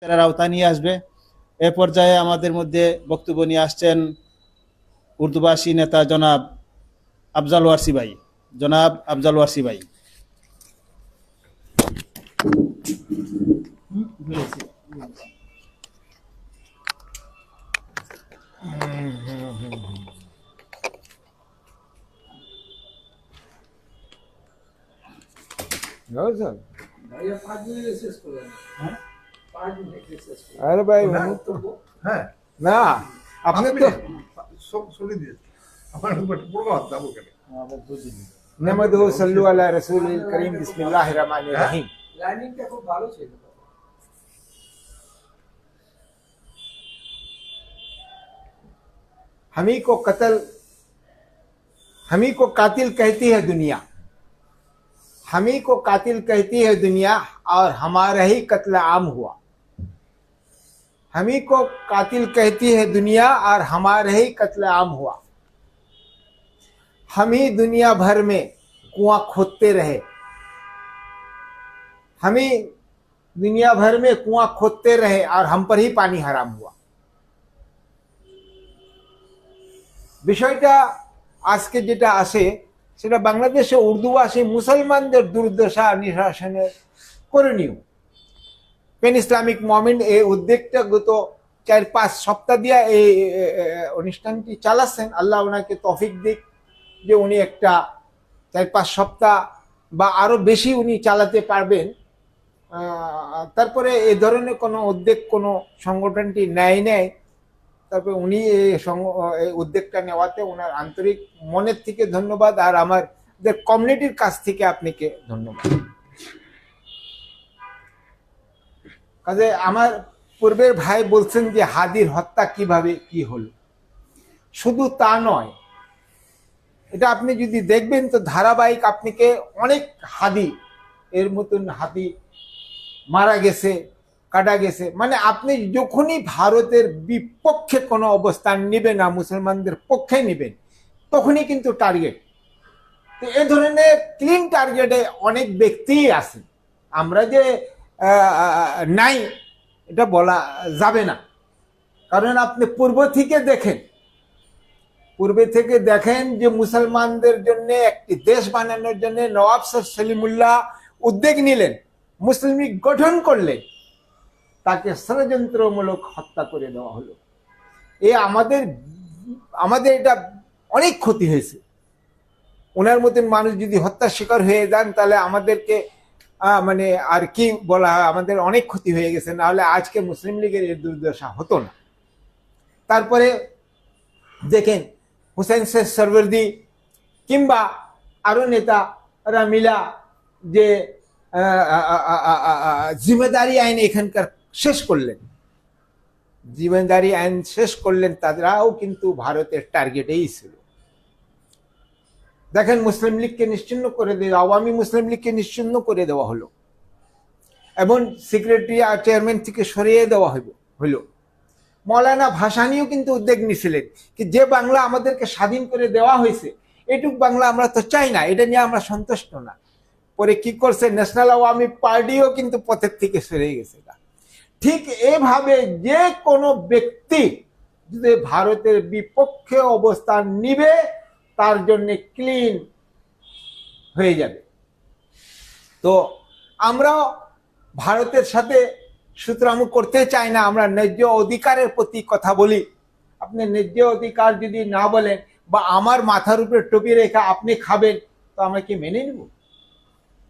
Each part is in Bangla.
আওতায় নিয়ে আসবে। এ পর্যায়ে আমাদের মধ্যে বক্তব্য নিয়ে আসছেন উর্দুভাষী নেতা জনাব আফজাল ওয়ারসি ভাই। জনাব আফজাল ওয়ারসি ভাই। अरे भाई হ্যাঁ ना आपने तो সব চলে দিয়েছে আমার বড় কথা বলকেন नमदो सल्लु अला रसूल करीम बिस्मिल्लाहिर रहमानिर रहीम। লাইনিংটা খুব ভালো ছিল। हमी को कातिल कहती है दुनिया, हमी को कातिल कहती है दुनिया और हमारा ही कत्ल आम हुआ। हमी को कातिल कहती है दुनिया और हमारा ही कत्ल आम हुआ। हम ही दुनिया भर में कुआं खोदते रहे, हम ही दुनिया भर में कुआं खोदते रहे और हम पर ही पानी हराम हुआ। বিষয়টা আজকে যেটা আসে সেটা বাংলাদেশে উর্দুভাষী মুসলমানদের দুর্দশা নিরসনের করণীয়। পেন ইসলামিক মুভমেন্ট এই উদ্যোগটা গত 4-5 সপ্তাহ দিয়ে এই অনুষ্ঠানটি চালাচ্ছেন। আল্লাহ ওনাকে তৌফিক দিক যে উনি একটা 4-5 সপ্তাহ বা আরো বেশি উনি চালাতে পারবেন। তারপরে এই ধরনের কোনো উদ্যোগ কোনো সংগঠনটি নেয় তারপরে উনি এই উদ্যোগটা নেওয়াতে ওনার আন্তরিক মনের থেকে ধন্যবাদ, আর আমাদের কমিউনিটির কাছ থেকে আপনাকে ধন্যবাদ। কাজে আমার পূর্বের ভাই বলছেন যে হাদির হত্যা কিভাবে কি হলো, শুধু তা নয়, এটা আপনি যদি দেখবেন তো ধারাবাহিক আপনাকে অনেক হাদি এর মতন হাদি মারা গেছে, কাটা গেছে। মানে আপনি যখনই ভারতের বিপক্ষে কোনো অবস্থান নেবেন না, মুসলমানদের পক্ষে নেবেন, তখনই কিন্তু টার্গেট। তো এই ধরনের ক্লিন টার্গেটে অনেক ব্যক্তিই আছে, আমরা যে নাই এটা বলা যাবে না। কারণ আপনি পূর্ব থেকে দেখেন যে মুসলমানদের জন্য একটি দেশ বানানোর জন্য নওয়াব স্যার সলিমুল্লাহ উদ্যোগ নিলেন, মুসলিম লীগ গঠন করলেন, তাকে ষড়যন্ত্রমূলক হত্যা করে দেওয়া হলো। আমাদের এটা অনেক ক্ষতি হয়েছে। ওনার মতন মানুষ যদি হত্যার শিকার হয়ে যান তাহলে আমাদেরকে মানে আর কি বলা হয়, আমাদের অনেক ক্ষতি হয়ে গেছে, নাহলে আজকে মুসলিম লীগের এই দুর্দশা হতো না। তারপরে দেখেন হুসেন শেখ সরওয়ার্দী কিংবা আরো নেতারা মিলা যে জিম্মেদারি আইন এখানকার শেষ করলেন, জিম্মেদারি আইন শেষ করলেন, তারাও কিন্তু ভারতের টার্গেটেই ছিল। দেখেন মুসলিম লীগকে নিশ্চিহ্ন করে দেওয়া, আওয়ামী মুসলিম লীগকে নিশ্চিহ্ন করে দেওয়া হলো এবং সেক্রেটারি আর চেয়ারম্যান থেকে সরিয়ে দেওয়া হলো। মৌলানা ভাসানীও কিন্তু উদ্যোগ নিয়েছিলেন কি যে বাংলা আমাদেরকে স্বাধীন করে দেওয়া হয়েছে, এটুক বাংলা আমরা তো চাই না, এটা নিয়ে আমরা সন্তুষ্ট না। পরে কি করছে, ন্যাশনাল আওয়ামী পার্টিও কিন্তু পথের থেকে সরে গেছে। ঠিক এভাবে যে কোনো ব্যক্তি যদি ভারতের বিপক্ষে অবস্থান নিবে তার জন্য ক্লিন হয়ে যাবে। তো আমরাও ভারতের সাথে সুতরাং করতে চাই না, আমরা ন্যায্য অধিকারের প্রতি কথা বলি। আপনি ন্যায্য অধিকার যদি না বলেন বা আমার মাথার উপরে টুপি রেখে আপনি খাবেন, তো আমরা কি মেনে নিব?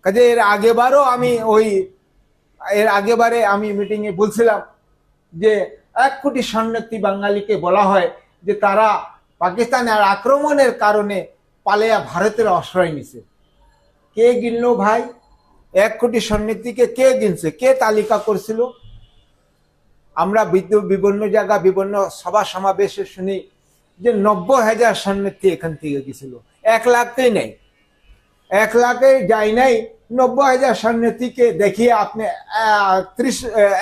কাজে এর আগেবারে আমি মিটিংয়ে বলছিলাম যে 1 কোটি শরণার্থী বাঙালিকে বলা হয় যে তারা পাকিস্তানের আক্রমণের কারণে পালিয়ে ভারতের আশ্রয় নিছে। কে গিনলো ভাই? 1 কোটি শরণার্থীকে কে গিনছে? কে তালিকা করছিল? আমরা বিভিন্ন জায়গা বিভিন্ন সভা সমাবেশে শুনি যে 90,000 শরণার্থী এখান থেকে গেছিল। 1 লাখই নেই, 1 লাখে যায় নাই। 90,000 শরণার্থীকে দেখিয়ে আপনি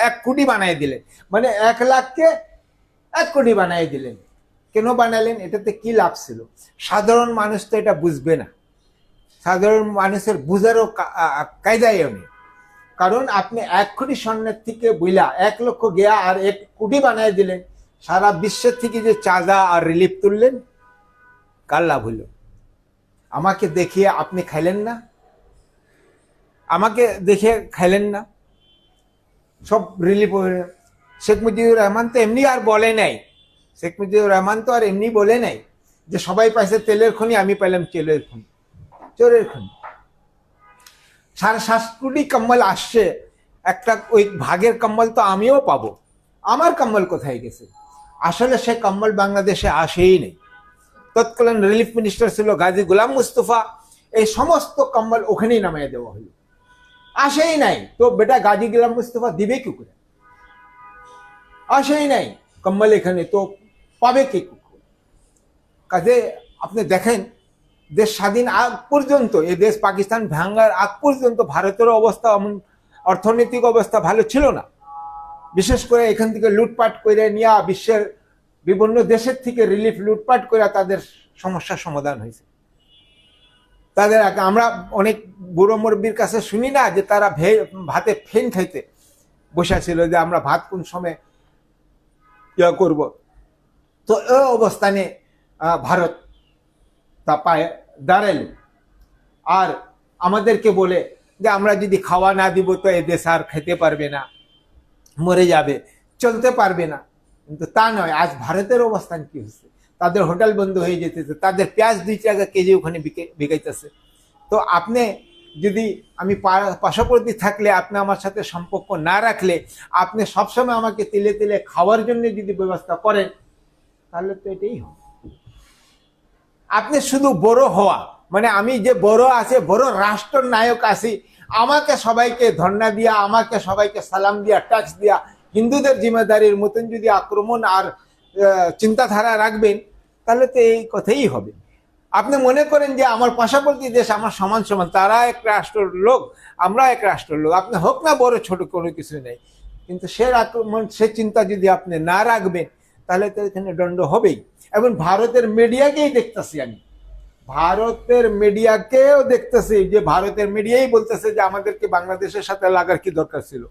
1 কোটি বানাই দিলেন, মানে 1 লাখকে 1 কোটি বানাই দিলেন। কেন বানালেন? এটাতে কি লাভ ছিল? সাধারণ মানুষ তো এটা বুঝবে না, সাধারণ মানুষের বুঝারও কায়দায় নেই। কারণ আপনি 1 কোটি স্বর্ণের থেকে বইলা 1 লক্ষ গিয়া আর 1 কোটি বানায় দিলেন, সারা বিশ্বের থেকে যে চাঁদা আর রিলিফ তুললেন, কার লাভ হইল? আমাকে দেখিয়ে আপনি খাইলেন না, আমাকে দেখে খাইলেন না, সব রিলিফ। শেখ মুজিবুর রহমান তো এমনি আর বলে নাই, শেখ মুজিবুর রহমান তো আর এমনি বলে নাই যে সবাই পাইছে তেলের খনি, আমি পাইলাম তেলের খনি, চোরের খনি। 7.5 কোটি কম্বল আসছে, একটা ওই ভাগের কম্বল তো আমিও পাবো, আমার কম্বল কোথায় গেছে? আসলে সে কম্বল বাংলাদেশে আসেই নেই। তৎকালীন রিলিফ মিনিস্টার ছিল গাজী গোলাম মুস্তফা, এই সমস্ত কম্বল ওখানেই নামিয়ে দেওয়া হলো, আসেই নাই। তো বেটা গাজী গোলাম মুস্তফা দিবে কি করে? আসেই নাই কম্বল এখানে, তো পাবে কি করে? কাজে আপনি দেখেন, দেশ স্বাধীন আগ পর্যন্ত, এই দেশ পাকিস্তান ভাঙার আগ পর্যন্ত ভারতের অবস্থা, অর্থনৈতিক অবস্থা ভালো ছিল না। বিশেষ করে এখান থেকে লুটপাট করে নিয়ে বিশ্বের বিভিন্ন দেশের থেকে রিলিফ লুটপাট করে তাদের সমস্যার সমাধান হয়েছে। তাদের আমরা অনেক বুড়ো মুরব্বীর কাছে শুনি না যে তারা ভাতে ফেন খাইতে বসেছিল, যে আমরা ভাত কোন সময় ইয়া করব। তো এই অবস্থানে ভারত তা পায়ে দাঁড়ালো, আর আমাদেরকে বলে যে আমরা যদি খাওয়া না দিব তো এ দেশ আর খেতে পারবে না, মরে যাবে, চলতে পারবে না। কিন্তু তা নয়, আজ ভারতের অবস্থান কি হচ্ছে? তাদের হোটেল বন্ধ হয়ে যেতেছে, তাদের পেঁয়াজ 2 টাকা কেজি ওখানে বিকাইতেছে। তো আপনি যদি, আমি পার্শ্ববর্তী থাকলে, আপনি আমার সাথে সম্পর্ক না রাখলে, আপনি সবসময় আমাকে তিলে তিলে খাওয়ার জন্য যদি ব্যবস্থা করেন, তাহলে তো এটাই হবে। আপনি শুধু বড় হওয়া মানে, আমি যে বড় আছে, বড় রাষ্ট্র নায়ক আছি, আমাকে সবাইকে ধর্ণা দিয়া, আমাকে সবাইকে সালাম দিয়া, ট্যাক্স দিয়া, হিন্দুদের জিম্মেদারির মতন যদি আক্রমণ আর চিন্তাধারা রাখবেন, তাহলে তো এই কথাই হবে। আপনি মনে করেন যে আমার পার্শ্ববর্তী দেশ আমার সমান সমান, তারা এক রাষ্ট্রের লোক, আমরা এক রাষ্ট্রের লোক, আপনি হোক না বড় ছোট, কোনো কিছু নেই। কিন্তু সে আক্রমণ, সে চিন্তা যদি আপনি না রাখবেন, তাহলে তো এখানে দণ্ড হবেই। এবং ভারতের মিডিয়াকেই দেখতেছি আমি, ভারতের মিডিয়াকেও দেখতেছি, যে ভারতের মিডিয়াই বলতেছে যে আমাদেরকে বাংলাদেশের সাথে লাগার কি দরকার ছিল,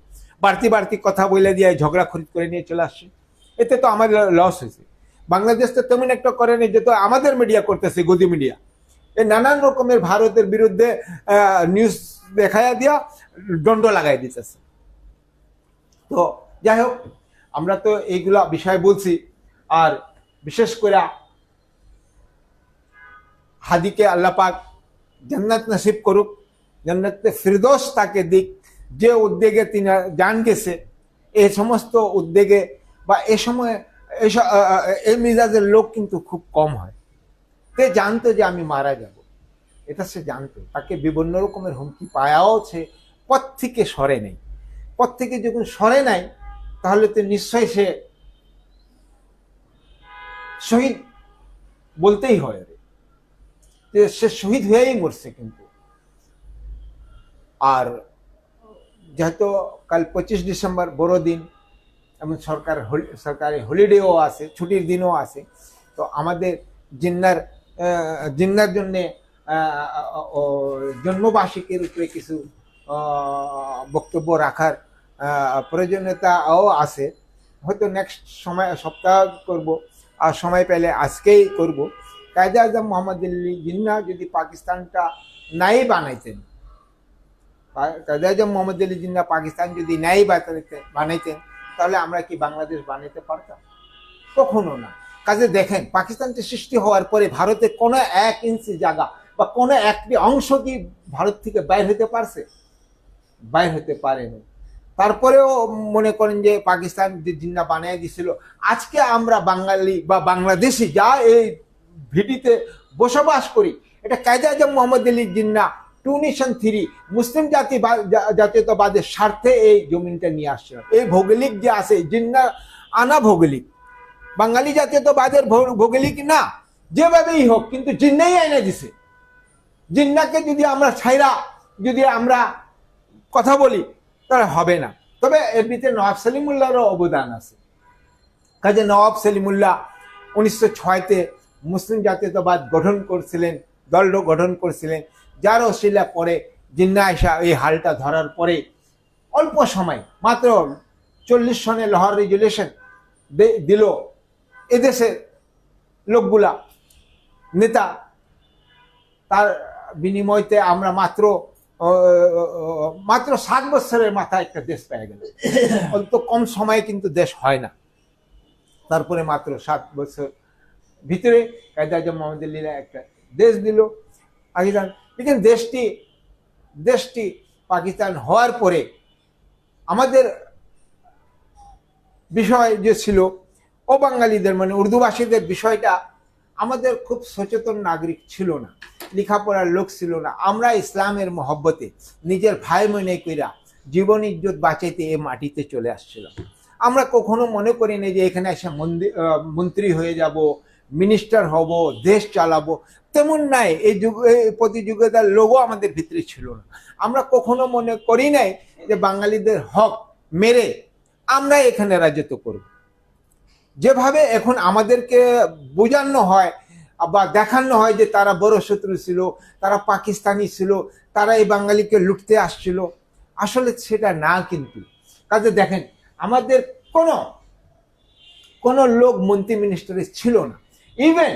বাড়তি বাড়তি কথা বলে দিয়ে ঝগড়া খরিদ করে নিয়ে চলে আসছে। এতে তো আমাদের লস হয়েছে। বাংলাদেশ তো তেমন একটা করেনি, যে তো আমাদের মিডিয়া করতেছে, গদি মিডিয়া, এই নানান রকমের ভারতের বিরুদ্ধে নিউজ দেখাইয়া দিয়া দণ্ড লাগাই দিতেছে। তো যাই হোক, আমরা তো এইগুলা বিষয় বলছি, আর বিশেষ করে হাদিকে আল্লাহ পাক জান্নাত নসিব করুক, জান্নাতে ফিরদৌস তাকে দিক। যে উদ্যোগে তিনি জান গেছে, এই সমস্ত উদ্যোগে বা এ সময় এই মিজাজের লোক কিন্তু খুব কম হয়। সে জানতো যে আমি মারা যাব, এটা সে জানতো। তাকে বিভিন্ন রকমের হুমকি পায়াও সে পথ থেকে সরে নেই। পথ থেকে যখন সরে নাই, তাহলে তো নিশ্চয়ই সে শহীদ বলতেই হয়, যে সে শহীদ হয়েই মরছে। কিন্তু আর যেহেতু কাল 25 ডিসেম্বর বড়দিন, এবং সরকারি হলিডেও আছে, ছুটির দিনও আছে, তো আমাদের জিন্নার জন্যে জন্মবার্ষিকীর উপরে কিছু বক্তব্য রাখার প্রয়োজনীয়তাও আছে। হয়তো নেক্সট সপ্তাহ করব, আর সময় পেলে আজকেই করব। কায়েদে আজম মোহাম্মদ আলী জিন্না যদি পাকিস্তানটা নাই বানাইতেন, কায়েদে আজম মোহাম্মদ আলী জিন্না পাকিস্তান যদি নাই বানাইতেন, তাহলে আমরা কি বাংলাদেশ বানাইতে পারতাম? কখনো না। কাজে দেখেন, পাকিস্তানটি সৃষ্টি হওয়ার পরে ভারতের কোনো 1 ইঞ্চি জায়গা বা কোনো একটি অংশ কি ভারত থেকে বাইর হতে পারছে? বাইর হতে পারেনি। তারপরেও মনে করেন যে পাকিস্তান যে জিন্না বানিয়ে দিছিল, আজকে আমরা বাঙালি বা বাংলাদেশি যা এই ভিডিতে বসবাস করি, এটা কায়েদে আজম মোহাম্মদ আলী জিন্না 2 নেশন 3 মুসলিম জাতীয়তাবাদের স্বার্থে এই জমিনটা নিয়ে আসছিল। এই ভৌগোলিক যে আছে, জিন্না আনা ভৌগোলিক, বাঙালি জাতীয়তাবাদের ভৌগোলিক না, যেভাবেই হোক, কিন্তু জিন্নাই এনে দিছে। জিন্নাকে যদি আমরা ছাইরা যদি আমরা কথা বলি, তাহলে হবে না। তবে এর ভিতরে নওয়াব সলিমুল্লাহরও অবদান আছে। কাজে নওয়াব সলিমুল্লাহ 1906-তে মুসলিম জাতীয়তাবাদ গঠন করছিলেন, দল গঠন করছিলেন, যার অশিলা পরে জিন্না আয়সা এই হালটা ধরার পরে অল্প সময় মাত্র 40 সনে লাহোর রেজুলেশন দিল এদেশের লোকগুলা নেতা, তার বিনিময়তে আমরা মাত্র 7 বছরের মাথায় একটা দেশ পেয়ে গেল। অত কম সময়ে কিন্তু দেশ হয় না। তারপরে মাত্র 7 বছর ভিতরে কায়েদ আজম মোহাম্মদ আলীরা একটা দেশ দিল পাকিস্তান। দেখেন দেশটি পাকিস্তান হওয়ার পরে আমাদের বিষয় যে ছিল ও বাঙালিদের মানে উর্দুভাষীদের বিষয়টা, আমাদের খুব সচেতন নাগরিক ছিল না, লেখাপড়ার লোক ছিল না। আমরা ইসলামের মহব্বতে নিজের ভাই মনে কইরা জীবন ইজ্জত বাঁচাইতে এই মাটিতে চলে আসছিলাম। আমরা কখনো মনে করি না যে এখানে এসে মন্ত্রী হয়ে যাব, মিনিস্টার হব, দেশ চালাবো, তেমন নাই। এই প্রতিযোগিতার লোগও আমাদের ভিতরে ছিল না। আমরা কখনো মনে করি নাই যে বাঙালিদের হক মেরে আমরা এখানে রাজত্ব করব। যেভাবে এখন আমাদেরকে বোঝানো হয় বা দেখানো হয় যে তারা বড় শত্রু ছিল, তারা পাকিস্তানি ছিল, তারা এই বাঙালিকে লুটতে আসছিল, আসলে সেটা না। কিন্তু কাজে দেখেন আমাদের কোনো লোক মন্ত্রী মিনিস্টারে ছিল না। ইভেন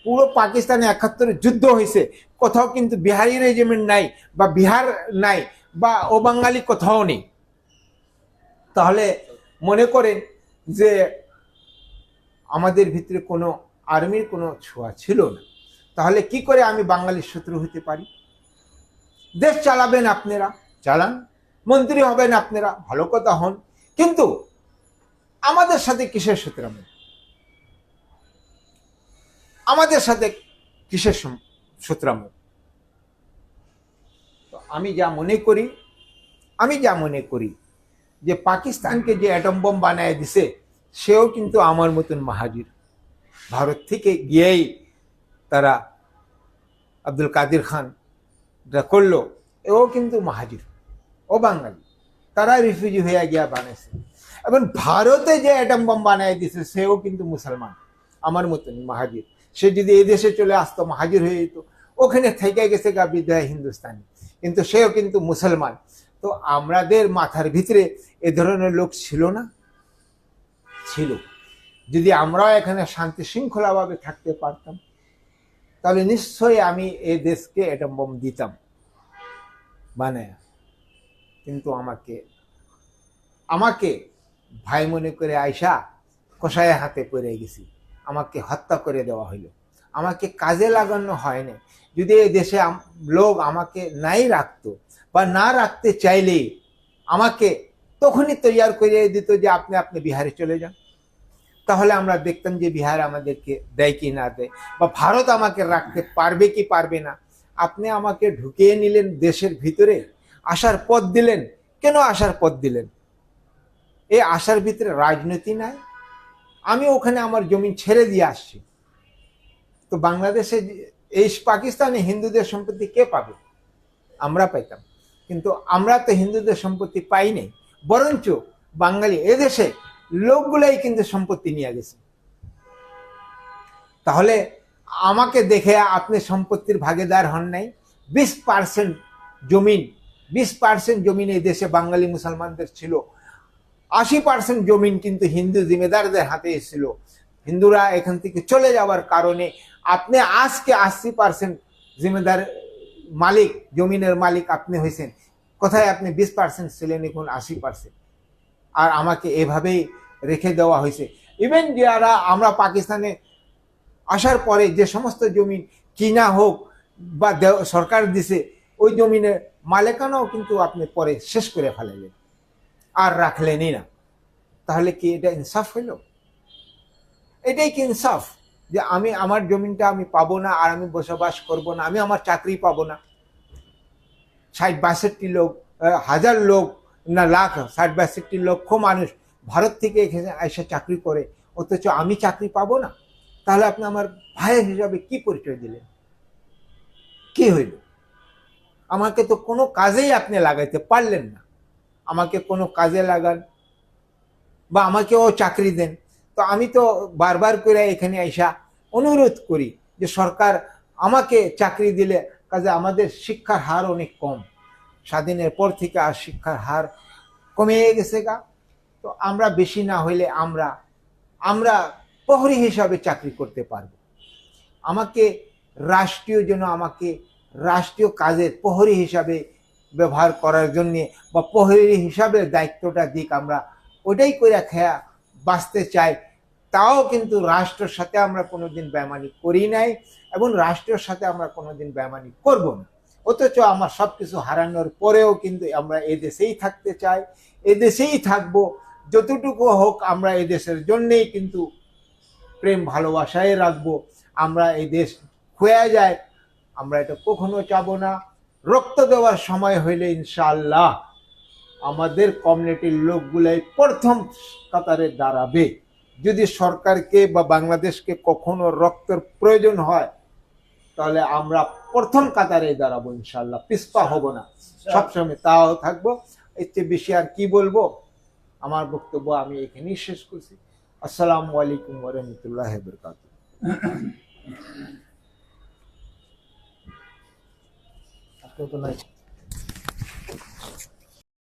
পুরো পাকিস্তানে 71 যুদ্ধ হয়েছে, কোথাও কিন্তু বিহারি রেজিমেন্ট নাই বা বিহার নাই বা ও বাঙালি কোথাও নেই। তাহলে মনে করেন যে আমাদের ভিতরে কোনো আর্মির কোনো ছোঁয়া ছিল না। তাহলে কি করে আমি বাঙালির শত্রু হতে পারি? দেশ চালাবেন আপনারা, চালান, মন্ত্রী হবেন আপনারা, ভালো কথা হন, কিন্তু আমাদের সাথে কিসের শত্রুতাম? আমাদের সাথে কিসের শত্রুতাম? তো আমি যা মনে করি যে পাকিস্তানকে যে অ্যাটম বোম বানায় দিছে সেও কিন্তু আমার মতন মাহাজির। ভারত থেকে গিয়েই তারা আব্দুল কাদের খান যা করলো, এও কিন্তু মাহাজির, ও বাঙালি, তারা রিফিউজি হয়ে গিয়া বানাইছে। এবং ভারতে যে অ্যাটম বোম বানায় দিছে সেও কিন্তু মুসলমান, আমার মতন মাহাজির। সে যদি এই দেশে চলে আসতো মাহাজির হয়ে যেত, ওখানে থেকে গেছে গা বিদায় হিন্দুস্তানি, কিন্তু সেও কিন্তু মুসলমান। তো আমাদের মাথার ভিতরে এ ধরনের লোক ছিল না? ছিল। যদি আমরাও এখানে শান্তি শৃঙ্খলাভাবে থাকতে পারতাম তাহলে নিশ্চয়ই আমি এই দেশকে অ্যাটম বোম দিতাম বানায়। কিন্তু আমাকে ভাই মনে করে আয়সা কষায় হাতে পড়ে গেছি, আমাকে হত্যা করে দেওয়া হইলো, আমাকে কাজে লাগানো হয় না। যদি এই দেশে লোক আমাকে নাই রাখতো বা না রাখতে চাইলে আমাকে তখনই তৈয়ার করে দিত যে আপনি বিহারে চলে যান। তাহলে আমরা দেখতাম যে বিহার আমাদেরকে দেয় কি না দেয়, বা ভারত আমাকে রাখতে পারবে কি পারবে না। আপনি আমাকে ঢুকিয়ে নিলেন দেশের ভিতরে, আসার পথ দিলেন। কেন আসার পথ দিলেন? এই আসার ভিতরে রাজনীতি নাই। আমি ওখানে আমার জমি ছেড়ে দিয়ে আসছি। তো বাংলাদেশে এই পাকিস্তানে হিন্দুদের সম্পত্তি কে পাবে? আমরা পাইতাম, কিন্তু আমরা তো হিন্দুদের সম্পত্তি পাই নাই, বরঞ্চ বাঙালি এদেশে লোকগুলাই কিন্তু সম্পত্তি নিয়ে গেছে। তাহলে আমাকে দেখে আপনি সম্পত্তির ভাগীদার হন নাই। 20% জমিন এই দেশে বাঙালি মুসলমানদের ছিল। 80% জমিন কিন্তু হিন্দু জিম্মেদারদের হাতে ছিল। হিন্দুরা এখান থেকে চলে যাওয়ার কারণে আপনি আজকে 80% জিম্মেদার মালিক, জমিনের মালিক আপনি হয়েছেন। কোথায় আপনি 20% ছিলেন, এখন 80%। আর আমাকে এভাবেই রেখে দেওয়া হয়েছে। ইভেন যারা আমরা পাকিস্তানে আসার পরে যে সমস্ত জমি কিনা হোক বা সরকার দিছে, ওই জমিনের মালিকানাও কিন্তু আপনি পরে শেষ করে ফেলালেন, আর রাখলেনই না। তাহলে কি এটা ইনসাফ হইল? এটাই কি ইনসাফ যে আমি আমার জমিনটা আমি পাবো না, আর আমি বসবাস করব না, আমি আমার চাকরি পাবো না? 60-62 লোক, হাজার লোক না লাখ, 60-62 লক্ষ মানুষ ভারত থেকে এখানে এসে চাকরি করে, অথচ আমি চাকরি পাবো না। তাহলে আপনি আমার ভাইয়ের হিসাবে কি পরিচয় দিলেন? কি হইল? আমাকে তো কোনো কাজেই আপনি লাগাইতে পারলেন না। আমাকে কোনো কাজে লাগান বা আমাকেও চাকরি দেন। তো আমি তো বারবার করে এখানে আইসা অনুরোধ করি যে সরকার আমাকে চাকরি দিলে, কাজে আমাদের শিক্ষার হার অনেক কম। স্বাধীনের পর থেকে আর শিক্ষার হার কমে গেছে গা। তো আমরা বেশি না হইলে আমরা আমরা প্রহরী হিসাবে চাকরি করতে পারবো। আমাকে রাষ্ট্রীয় কাজের প্রহরী হিসাবে ব্যবহার করার জন্য বা প্রহরী হিসাবে দায়িত্বটা দিক, আমরা ওটাই করে খেয়া বাঁচতে চাই। তাও কিন্তু রাষ্ট্রের সাথে আমরা কোনোদিন বেইমানি করি নাই এবং রাষ্ট্রের সাথে আমরা কোনোদিন বেইমানি করব না। অথচ আমার সবকিছু হারানোর পরেও কিন্তু আমরা এদেশেই থাকতে চাই, এদেশেই থাকবো। যতটুকু হোক আমরা এদেশের জন্যেই কিন্তু প্রেম ভালোবাসায় রাখবো। আমরা এই দেশ খোয়া যায় আমরা এটা কখনো চাবো না। রক্ত দেওয়ার সময় হইলে ইনশাআল্লাহ আমাদের কমিউনিটির লোকগুলাই প্রথম কাতারে দাঁড়াবে। যদি সরকারকে বা বাংলাদেশকে কখনো রক্তের প্রয়োজন হয় তাহলে আমরা প্রথম কাতারে দাঁড়াবো ইনশাআল্লাহ, পিছপা হব না, সবসময় তাও থাকবো। এর চেয়ে বেশি আর কি বলবো, আমার বক্তব্য আমি এখানেই শেষ করছি। আসসালামু আলাইকুম ওয়া রাহমাতুল্লাহি ওয়া বারাকাতুহু। আজকে তো নাই।